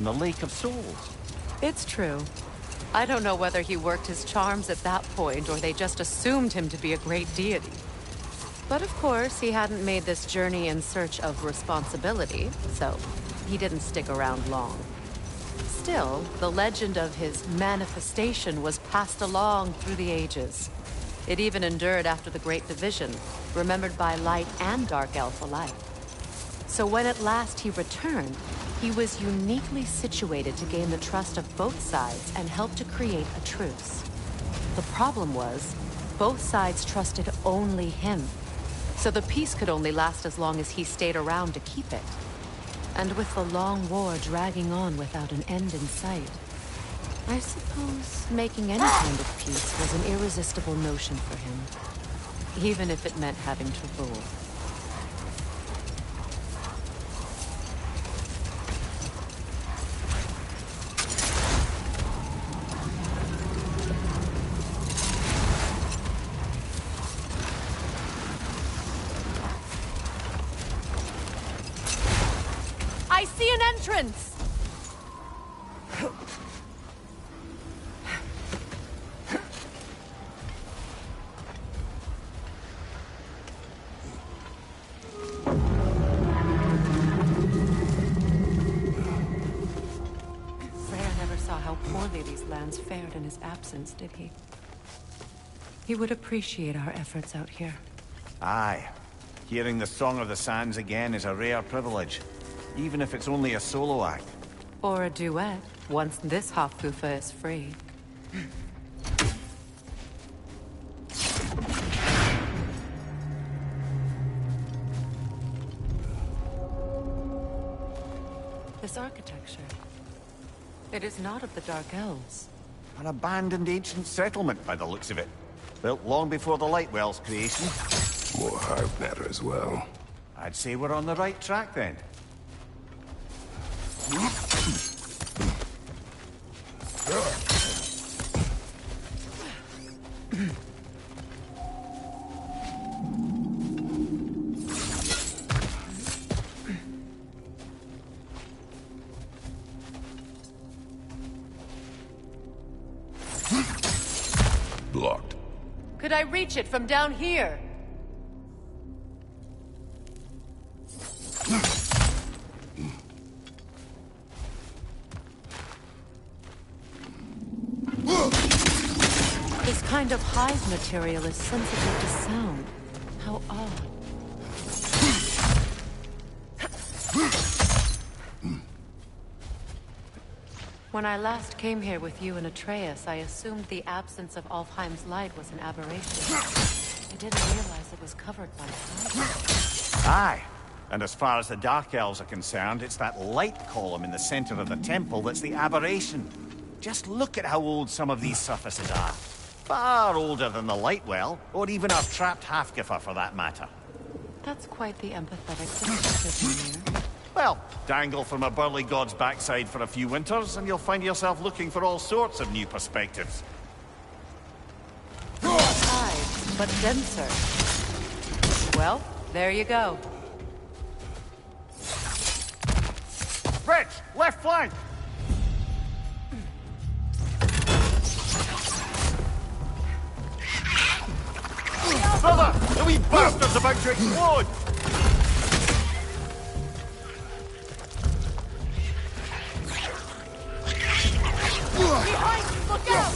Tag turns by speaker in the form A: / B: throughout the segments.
A: the Lake of Souls.
B: It's true. I don't know whether he worked his charms at that point or they just assumed him to be a great deity. But of course, he hadn't made this journey in search of responsibility, so he didn't stick around long. Still, the legend of his manifestation was passed along through the ages. It even endured after the Great Division, remembered by Light and Dark Elf alike. So when at last he returned, he was uniquely situated to gain the trust of both sides and help to create a truce. The problem was, both sides trusted only him. So the peace could only last as long as he stayed around to keep it. And with the long war dragging on without an end in sight, I suppose making any kind of peace was an irresistible notion for him, even if it meant having to rule. I see an entrance! These lands fared in his absence, did he? He would appreciate our efforts out here.
A: Aye. Hearing the Song of the Sands again is a rare privilege, even if it's only a solo act.
B: Or a duet, once this Hofgufa is free. This architecture. It is not of the Dark Elves.
A: An abandoned ancient settlement, by the looks of it. Built long before the Lightwell's creation.
C: More hard matter as well.
A: I'd say we're on the right track, then.
C: Blocked.
B: Could I reach it from down here? This kind of hive material is sensitive to sound. How odd. When I last came here with you and Atreus, I assumed the absence of Alfheim's light was an aberration. I didn't realize it was covered by fire.
A: Aye. And as far as the Dark Elves are concerned, it's that light column in the center of the temple that's the aberration. Just look at how old some of these surfaces are. Far older than the Lightwell, or even our trapped Hafgifa for that matter.
B: That's quite the empathetic perspective, Mimir.
A: Well, dangle from a burly god's backside for a few winters, and you'll find yourself looking for all sorts of new perspectives.
B: High, but denser. Well, there you go.
A: Rich, left flank! Brother, the wee bastard's about to explode!
B: Behind you, look out!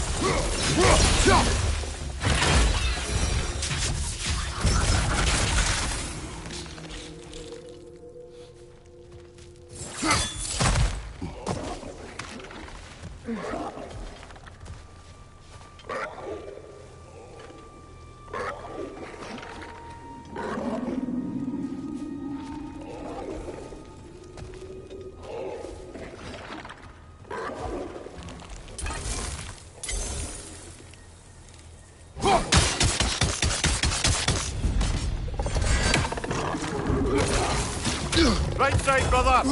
A: Right side, brother!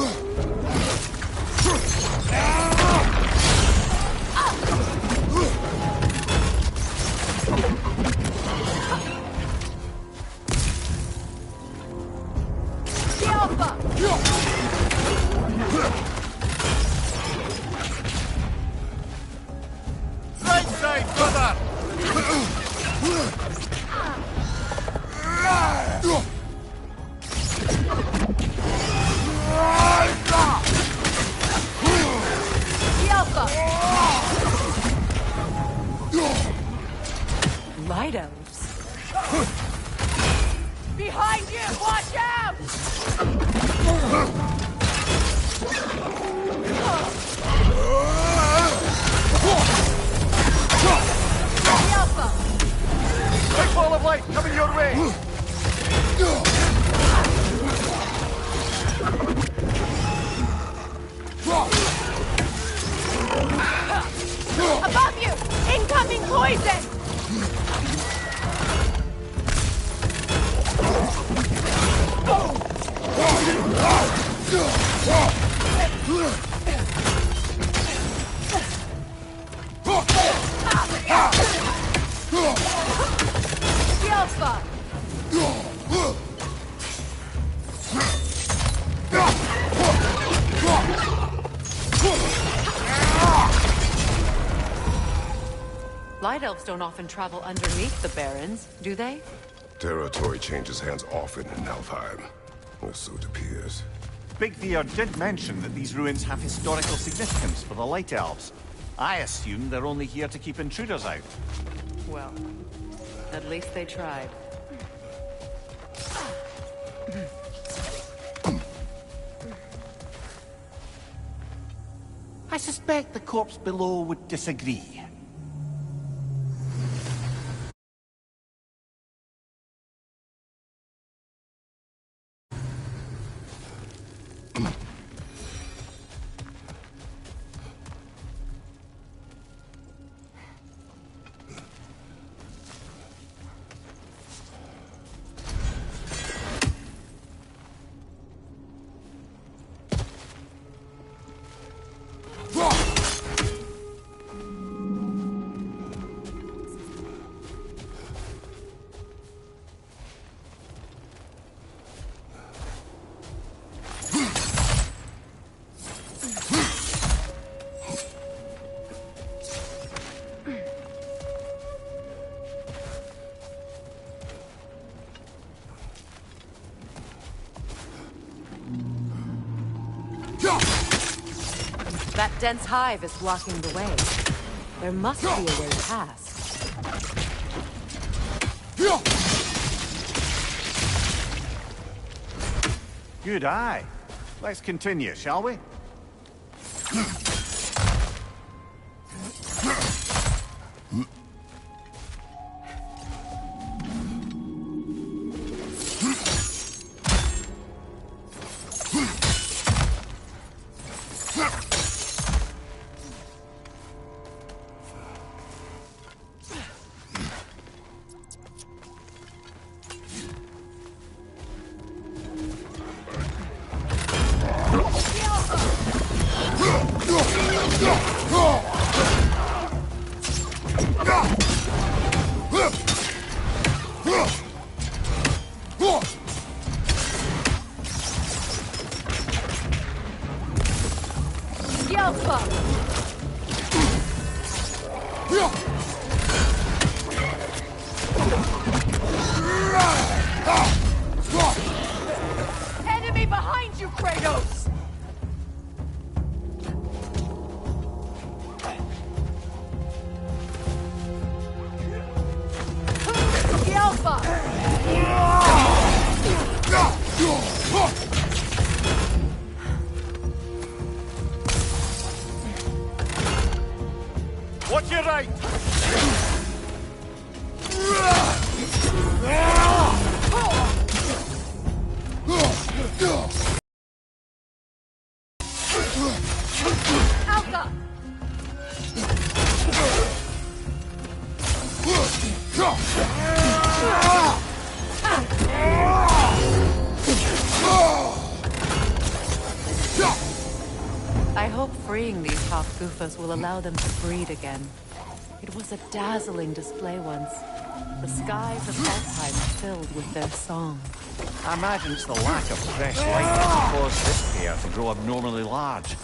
B: Light elves. Behind you! Watch out!
A: Big ball of light coming your way!
B: Above you! Incoming poison! Alpha! Light elves don't often travel underneath the barrens, do they?
C: Territory changes hands often in Alfheim. Or so it appears.
A: Big Veer did mention that these ruins have historical significance for the Light Elves. I assume they're only here to keep intruders out.
B: Well, at least they tried.
A: I suspect the corpse below would disagree.
B: That dense hive is blocking the way. There must be a way past.
A: Good eye. Let's continue, shall we?
B: Enemy behind you, Kratos! The Alpha!
A: Watch your right!
B: Alpha! I hope freeing these Hofgufas will allow them to breed again. It was a dazzling display once. The skies of Alfheim filled with their song.
A: I imagine it's the lack of fresh light that's caused this pair to grow abnormally large.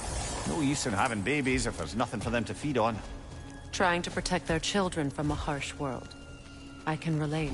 A: No use in having babies if there's nothing for them to feed on.
B: trying to protect their children from a harsh world. I can relate.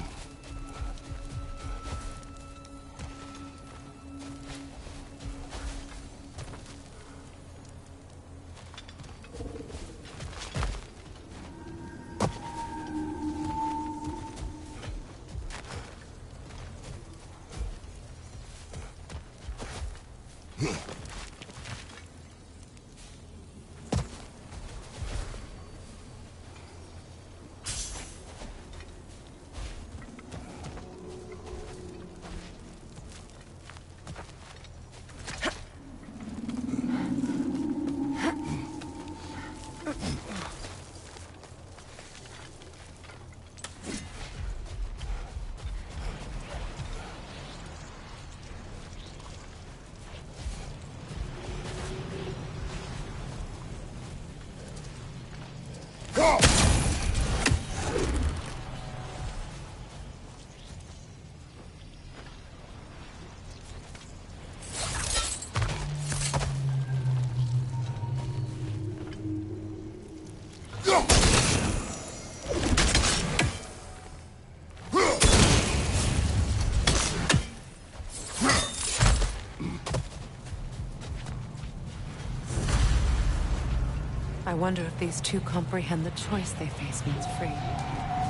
B: I wonder if these two comprehend the choice they face once free.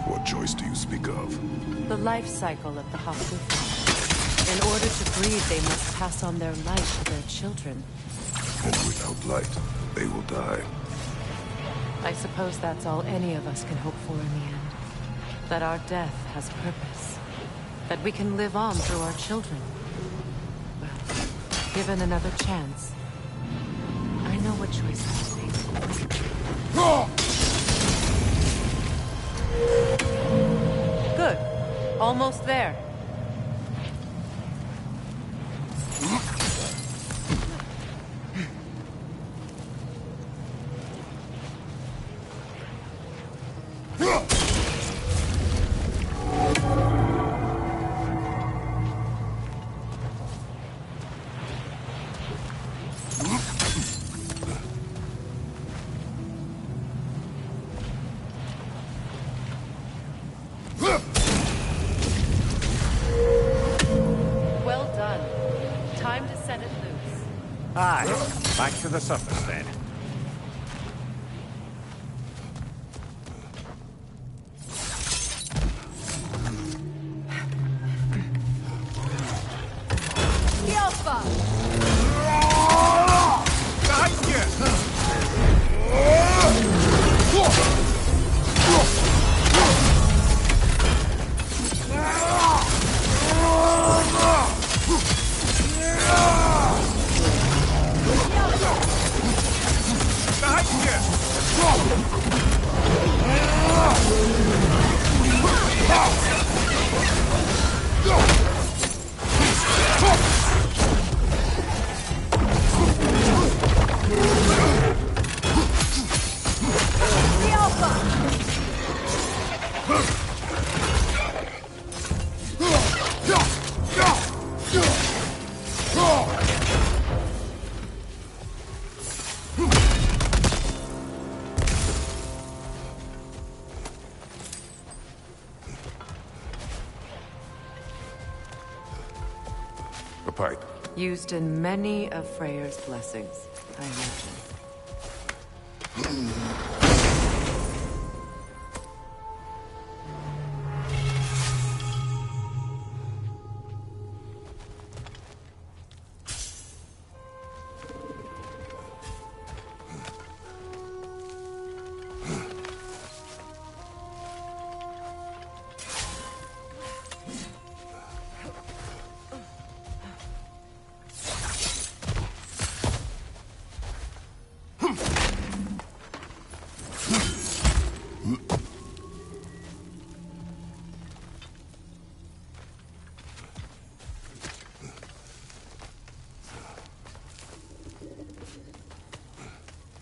C: What choice do you speak of?
B: The life cycle of the Haku family. In order to breed, they must pass on their light to their children.
C: And without light, they will die.
B: I suppose that's all any of us can hope for in the end. That our death has purpose. That we can live on through our children. Well, given another chance, I know what choice I'll make. Good. Almost there.
A: Aye, back to the surface then.
C: A pipe.
B: Used in many of Freyr's blessings, I imagine.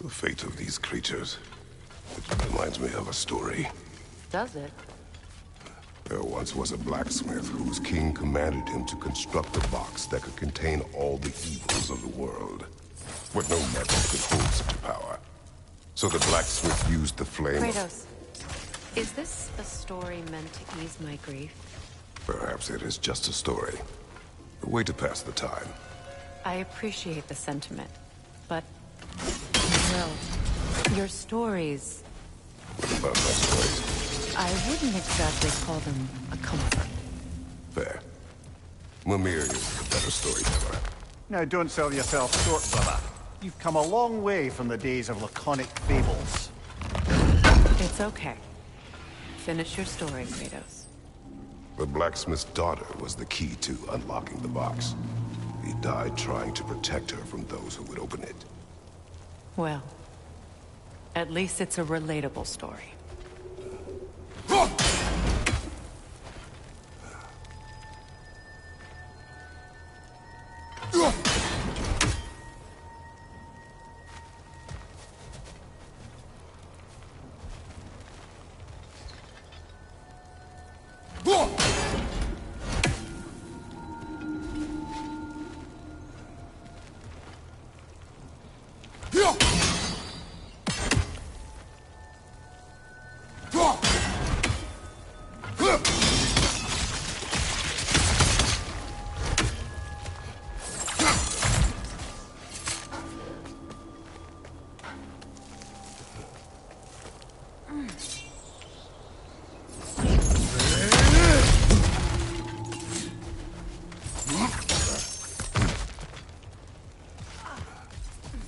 C: The fate of these creatures. It reminds me of a story.
B: Does it?
C: There once was a blacksmith whose king commanded him to construct a box that could contain all the evils of the world. But no metal could hold such a power. So the blacksmith used the flame.
B: Kratos, is this a story meant to ease my grief?
C: Perhaps it is just a story. A way to pass the time.
B: I appreciate the sentiment, but... well, your stories...
C: What about my stories?
B: I wouldn't exactly call them a comfort.
C: Fair. Mimir is the better storyteller.
A: Now, don't sell yourself short, brother. You've come a long way from the days of laconic fables.
B: It's okay. Finish your story, Kratos.
C: The blacksmith's daughter was the key to unlocking the box. He died trying to protect her from those who would open it.
B: Well, at least it's a relatable story.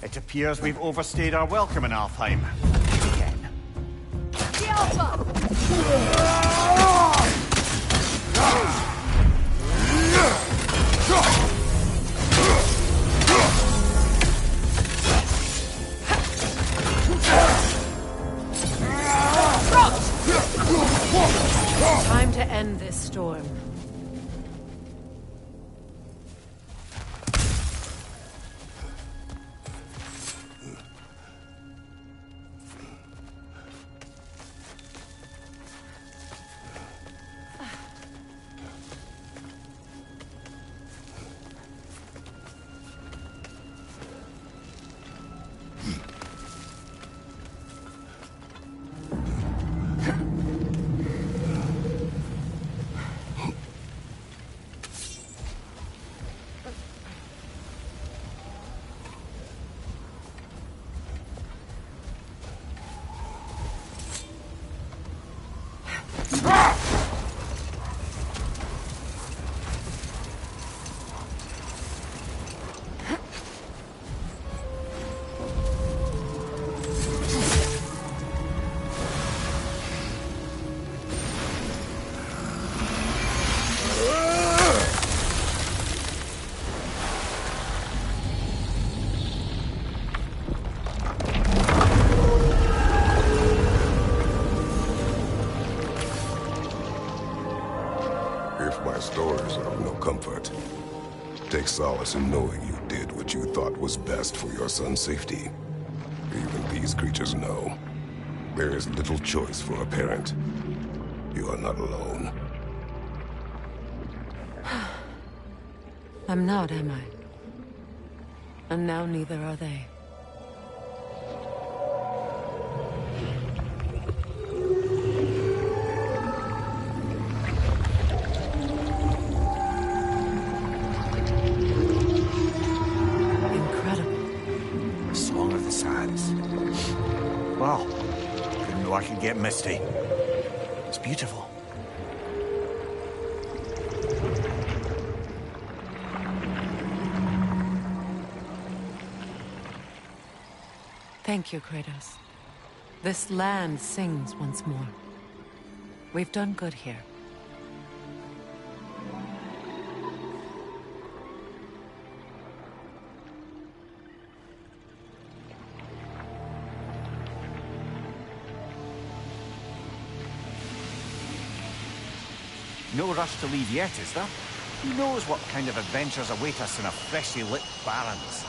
A: It appears we've overstayed our welcome in Alfheim. Again.
B: Time to end this storm.
C: Stories are of no comfort. Take solace in knowing you did what you thought was best for your son's safety. Even these creatures know. There is little choice for a parent. You are not alone.
B: I'm not, am I? And now neither are they.
A: Wow. Didn't know I could get misty. It's beautiful.
B: Thank you, Kratos. This land sings once more. We've done good here.
A: No rush to leave yet, is there? Who knows what kind of adventures await us in a freshly lit Barrens?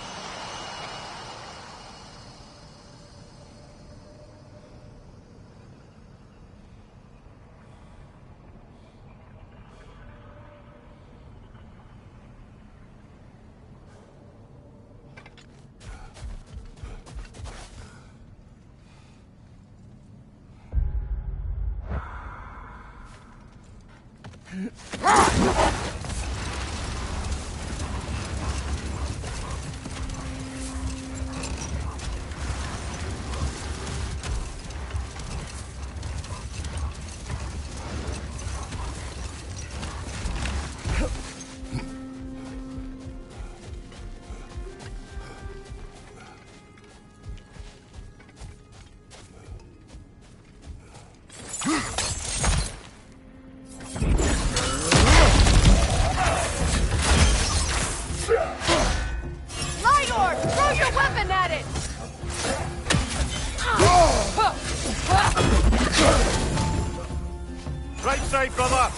A: Right side, brother!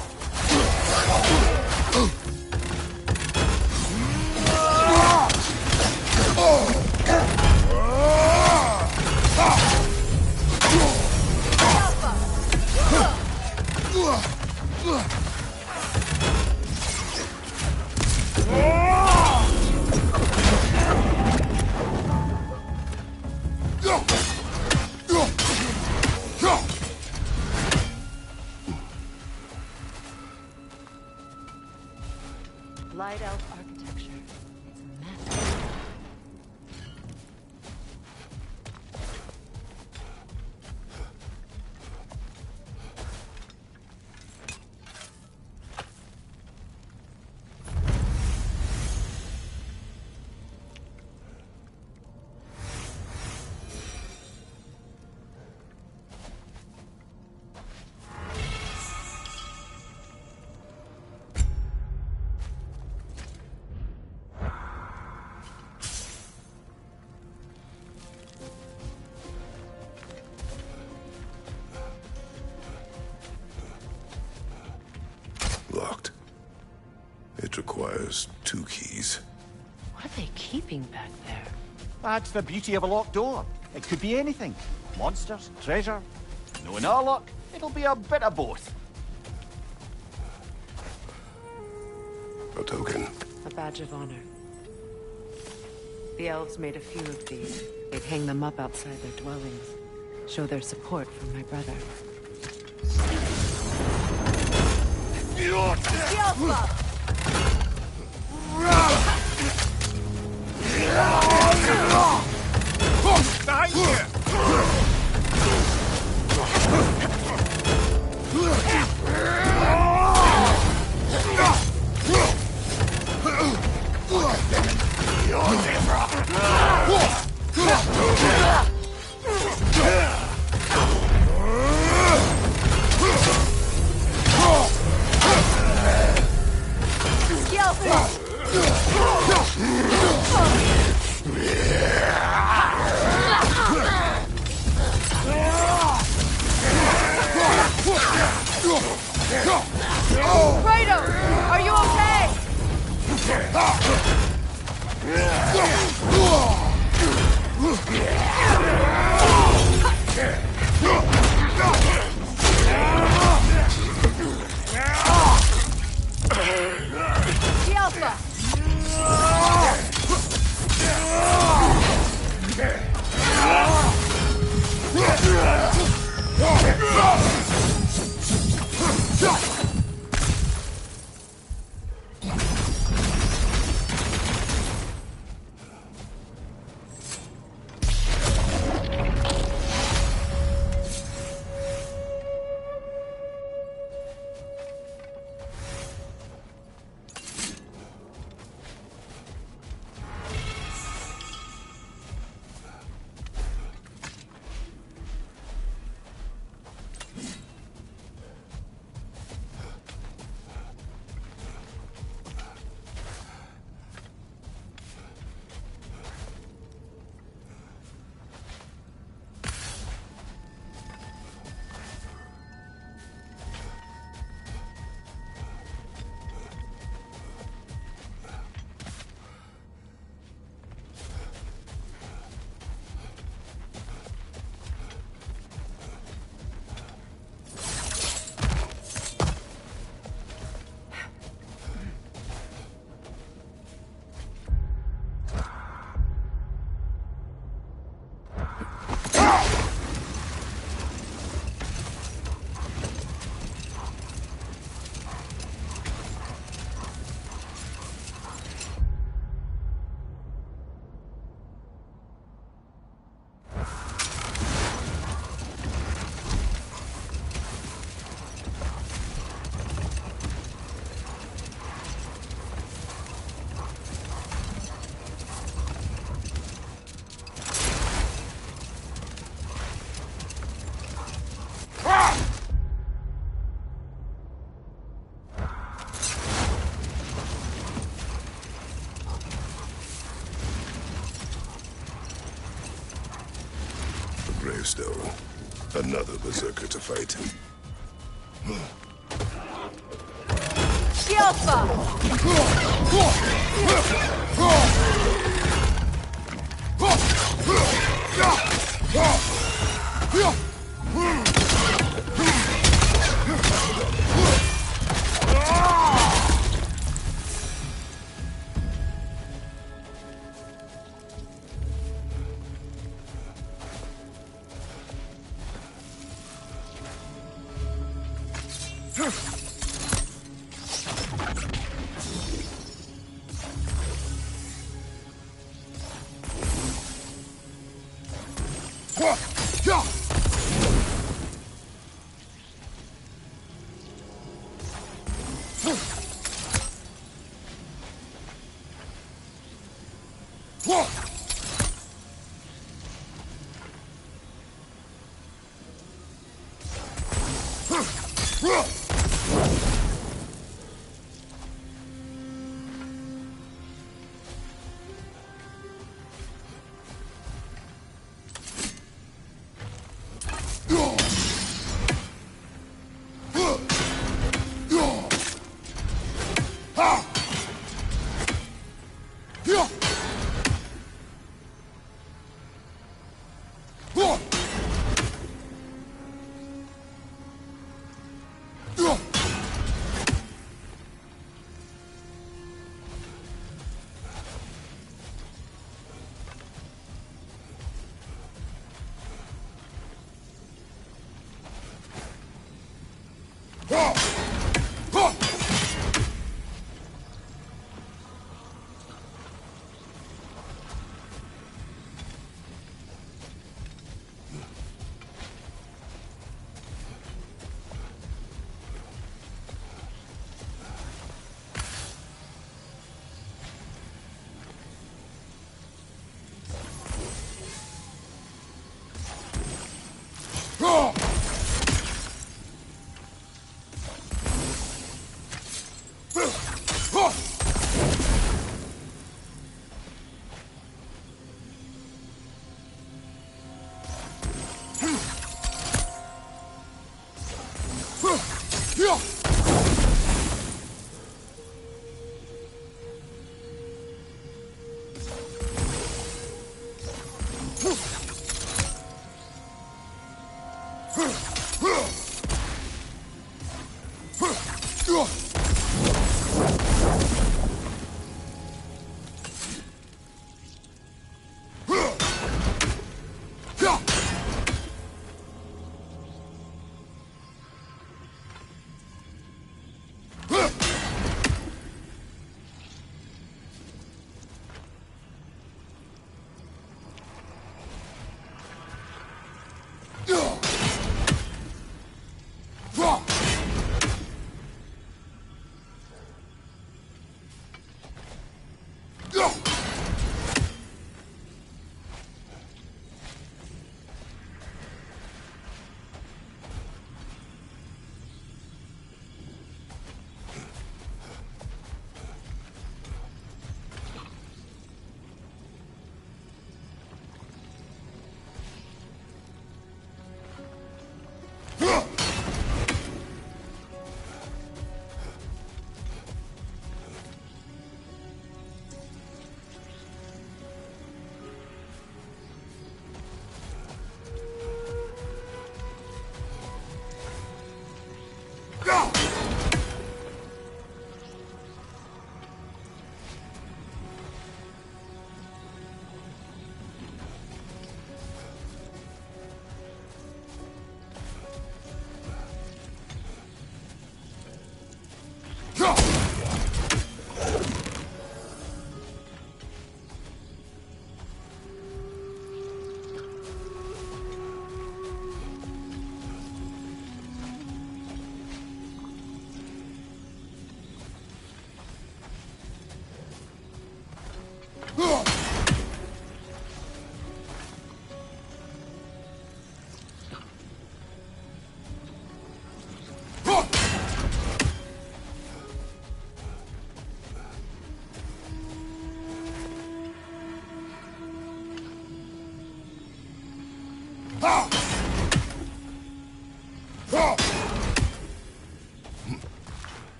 B: Light elf architecture. It's massive.
C: Locked. It requires 2 keys.
B: What are they keeping back there?
A: That's the beauty of a locked door. It could be anything. Monsters, treasure. Knowing our luck, it'll be a bit of both.
C: A token.
B: A badge of honor. The elves made a few of these. They'd hang them up outside their dwellings. Show their support for my brother.
A: Behind you!
C: gravestone. Another berserker to fight.